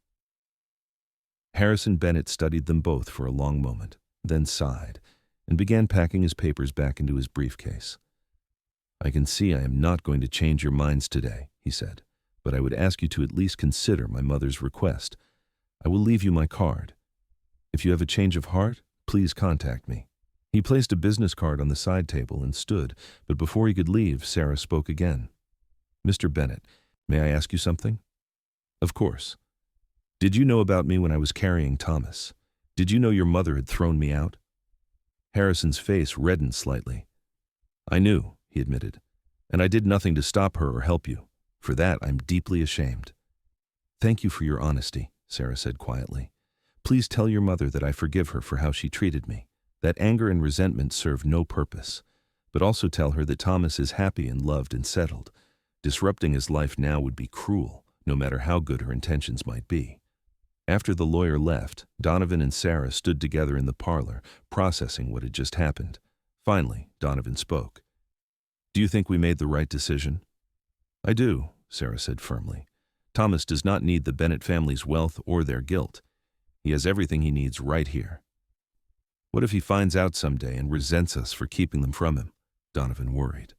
Harrison Bennett studied them both for a long moment, then sighed, and began packing his papers back into his briefcase. I can see I am not going to change your minds today, he said, but I would ask you to at least consider my mother's request. I will leave you my card. If you have a change of heart, please contact me. He placed a business card on the side table and stood, but before he could leave, Sarah spoke again. Mr. Bennett, may I ask you something? Of course. Did you know about me when I was carrying Thomas? Did you know your mother had thrown me out? Harrison's face reddened slightly. I knew, he admitted, and I did nothing to stop her or help you. For that, I'm deeply ashamed. Thank you for your honesty, Sarah said quietly. Please tell your mother that I forgive her for how she treated me. That anger and resentment serve no purpose. But also tell her that Thomas is happy and loved and settled. Disrupting his life now would be cruel, no matter how good her intentions might be. After the lawyer left, Donovan and Sarah stood together in the parlor, processing what had just happened. Finally, Donovan spoke. Do you think we made the right decision? I do, Sarah said firmly. Thomas does not need the Bennett family's wealth or their guilt. He has everything he needs right here. What if he finds out someday and resents us for keeping them from him? Donovan worried.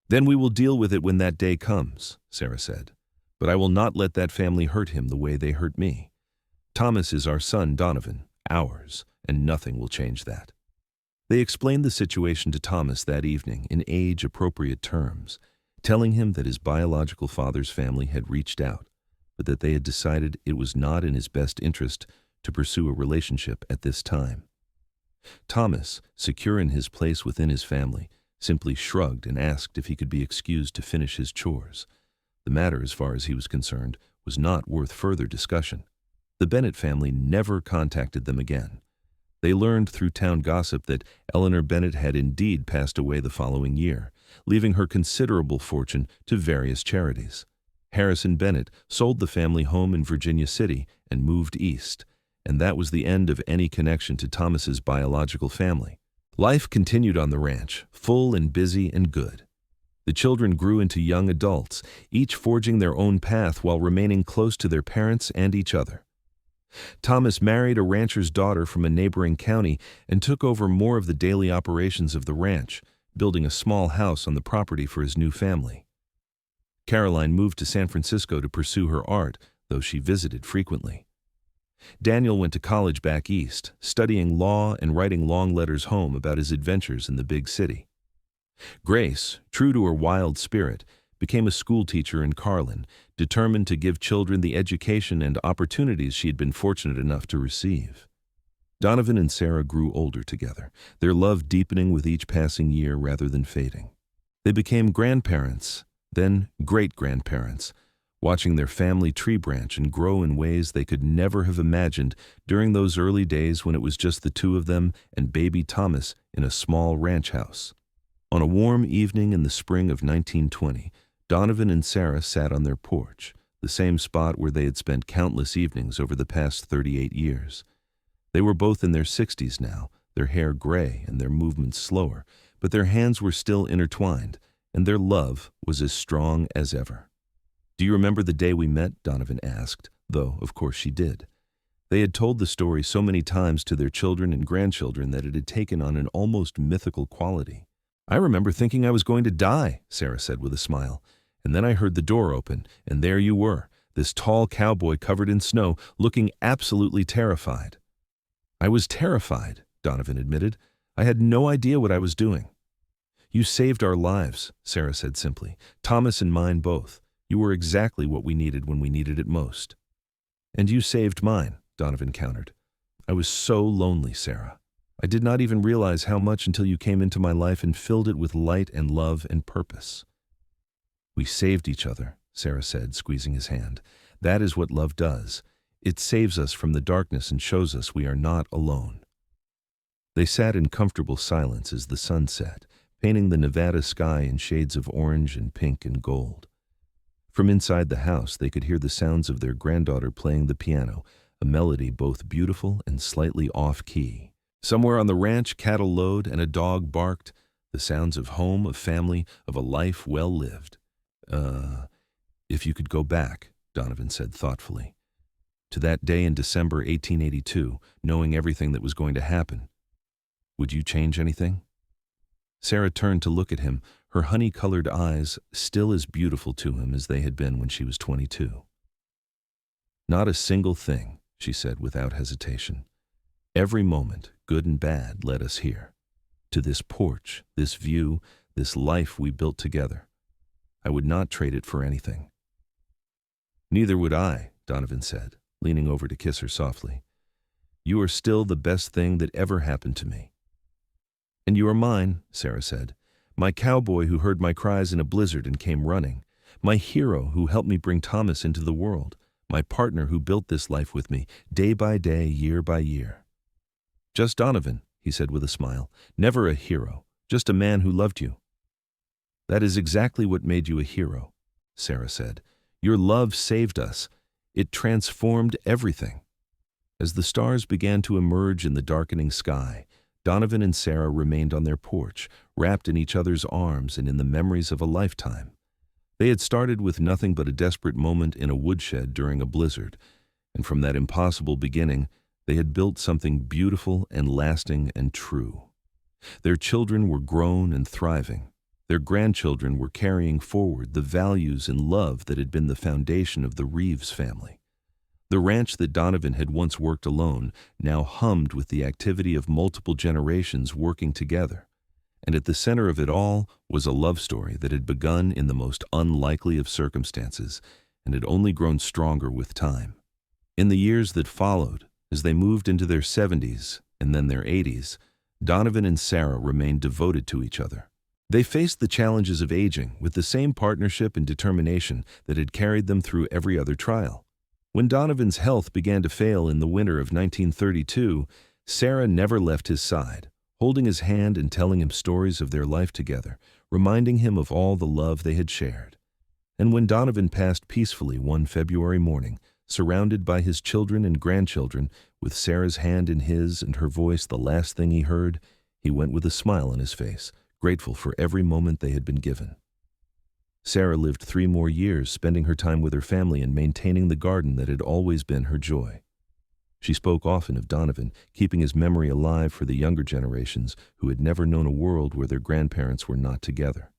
Then we will deal with it when that day comes, Sarah said. But I will not let that family hurt him the way they hurt me. Thomas is our son, Donovan, ours, and nothing will change that. They explained the situation to Thomas that evening in age-appropriate terms, telling him that his biological father's family had reached out, but that they had decided it was not in his best interest to pursue a relationship at this time. Thomas, secure in his place within his family, simply shrugged and asked if he could be excused to finish his chores. The matter, as far as he was concerned, was not worth further discussion. The Bennett family never contacted them again. They learned through town gossip that Eleanor Bennett had indeed passed away the following year, leaving her considerable fortune to various charities. Harrison Bennett sold the family home in Virginia City and moved east, and that was the end of any connection to Thomas's biological family. Life continued on the ranch, full and busy and good. The children grew into young adults, each forging their own path while remaining close to their parents and each other. Thomas married a rancher's daughter from a neighboring county and took over more of the daily operations of the ranch, building a small house on the property for his new family. Caroline moved to San Francisco to pursue her art, though she visited frequently. Daniel went to college back east, studying law and writing long letters home about his adventures in the big city. Grace, true to her wild spirit, became a schoolteacher in Carlin, determined to give children the education and opportunities she had been fortunate enough to receive. Donovan and Sarah grew older together, their love deepening with each passing year rather than fading. They became grandparents, then great-grandparents, watching their family tree branch and grow in ways they could never have imagined during those early days when it was just the two of them and baby Thomas in a small ranch house. On a warm evening in the spring of 1920, Donovan and Sarah sat on their porch, the same spot where they had spent countless evenings over the past 38 years. They were both in their 60s now, their hair gray and their movements slower, but their hands were still intertwined, and their love was as strong as ever. Do you remember the day we met? Donovan asked, though, of course, she did. They had told the story so many times to their children and grandchildren that it had taken on an almost mythical quality. "I remember thinking I was going to die," Sarah said with a smile. "And then I heard the door open, and there you were, this tall cowboy covered in snow, looking absolutely terrified." "I was terrified," Donovan admitted. "I had no idea what I was doing." "You saved our lives," Sarah said simply. "Thomas and mine both. You were exactly what we needed when we needed it most." "And you saved mine," Donovan countered. "I was so lonely, Sarah. I did not even realize how much until you came into my life and filled it with light and love and purpose." "We saved each other," Sarah said, squeezing his hand. "That is what love does. It saves us from the darkness and shows us we are not alone." They sat in comfortable silence as the sun set, painting the Nevada sky in shades of orange and pink and gold. From inside the house, they could hear the sounds of their granddaughter playing the piano, a melody both beautiful and slightly off-key. Somewhere on the ranch, cattle lowed and a dog barked, the sounds of home, of family, of a life well lived. If you could go back," Donovan said thoughtfully, "to that day in December 1882, knowing everything that was going to happen, would you change anything?" Sarah turned to look at him, her honey-colored eyes still as beautiful to him as they had been when she was 22. "Not a single thing," she said without hesitation. "Every moment, good and bad, led us here. To this porch, this view, this life we built together. I would not trade it for anything." "Neither would I," Donovan said, leaning over to kiss her softly. "You are still the best thing that ever happened to me." "And you are mine," Sarah said. "My cowboy who heard my cries in a blizzard and came running. My hero who helped me bring Thomas into the world. My partner who built this life with me, day by day, year by year." "Just Donovan," he said with a smile. "Never a hero, just a man who loved you." "That is exactly what made you a hero," Sarah said. "Your love saved us. It transformed everything." As the stars began to emerge in the darkening sky, Donovan and Sarah remained on their porch, wrapped in each other's arms and in the memories of a lifetime. They had started with nothing but a desperate moment in a woodshed during a blizzard, and from that impossible beginning, they had built something beautiful and lasting and true. Their children were grown and thriving. Their grandchildren were carrying forward the values and love that had been the foundation of the Reeves family. The ranch that Donovan had once worked alone now hummed with the activity of multiple generations working together. And at the center of it all was a love story that had begun in the most unlikely of circumstances and had only grown stronger with time. In the years that followed, as they moved into their 70s and then their 80s, Donovan and Sarah remained devoted to each other. They faced the challenges of aging with the same partnership and determination that had carried them through every other trial. When Donovan's health began to fail in the winter of 1932, Sarah never left his side, holding his hand and telling him stories of their life together, reminding him of all the love they had shared. And when Donovan passed peacefully one February morning, surrounded by his children and grandchildren, with Sarah's hand in his and her voice the last thing he heard, he went with a smile on his face, grateful for every moment they had been given. Sarah lived 3 more years, spending her time with her family and maintaining the garden that had always been her joy. She spoke often of Donovan, keeping his memory alive for the younger generations who had never known a world where their grandparents were not together.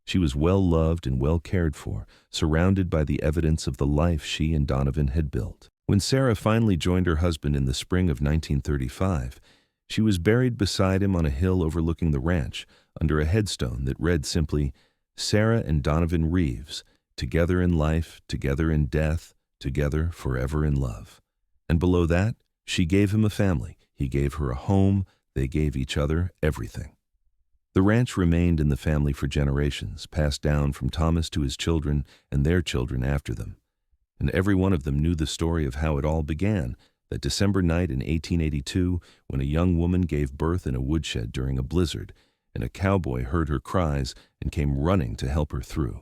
She was well loved and well cared for, surrounded by the evidence of the life she and Donovan had built. When Sarah finally joined her husband in the spring of 1935, she was buried beside him on a hill overlooking the ranch, under a headstone that read simply, "Sarah and Donovan Reeves, together in life, together in death, together forever in love." And below that, she gave him a family, he gave her a home, they gave each other everything. The ranch remained in the family for generations, passed down from Thomas to his children and their children after them. And every one of them knew the story of how it all began, that December night in 1882, when a young woman gave birth in a woodshed during a blizzard, and a cowboy heard her cries and came running to help her through.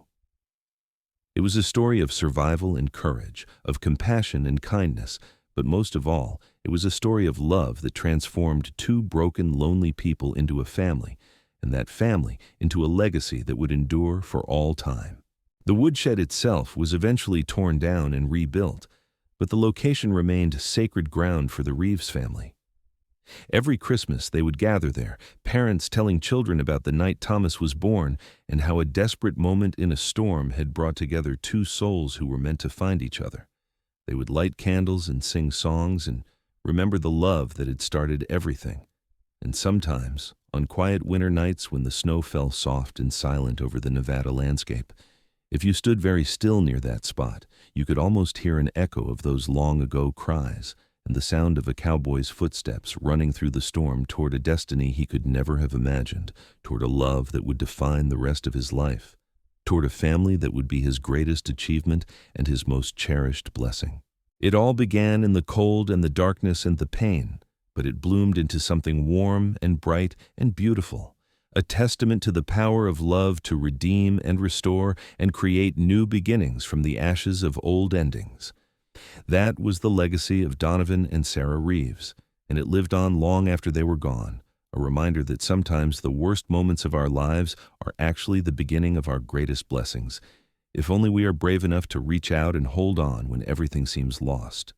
It was a story of survival and courage, of compassion and kindness, but most of all, it was a story of love that transformed 2 broken, lonely people into a family, and that family into a legacy that would endure for all time. The woodshed itself was eventually torn down and rebuilt, but the location remained sacred ground for the Reeves family. Every Christmas they would gather there, parents telling children about the night Thomas was born and how a desperate moment in a storm had brought together two souls who were meant to find each other. They would light candles and sing songs and remember the love that had started everything. And sometimes, on quiet winter nights when the snow fell soft and silent over the Nevada landscape, if you stood very still near that spot, you could almost hear an echo of those long-ago cries and the sound of a cowboy's footsteps running through the storm toward a destiny he could never have imagined, toward a love that would define the rest of his life, toward a family that would be his greatest achievement and his most cherished blessing. It all began in the cold and the darkness and the pain, but it bloomed into something warm and bright and beautiful, a testament to the power of love to redeem and restore and create new beginnings from the ashes of old endings. That was the legacy of Donovan and Sarah Reeves, and it lived on long after they were gone, a reminder that sometimes the worst moments of our lives are actually the beginning of our greatest blessings, if only we are brave enough to reach out and hold on when everything seems lost.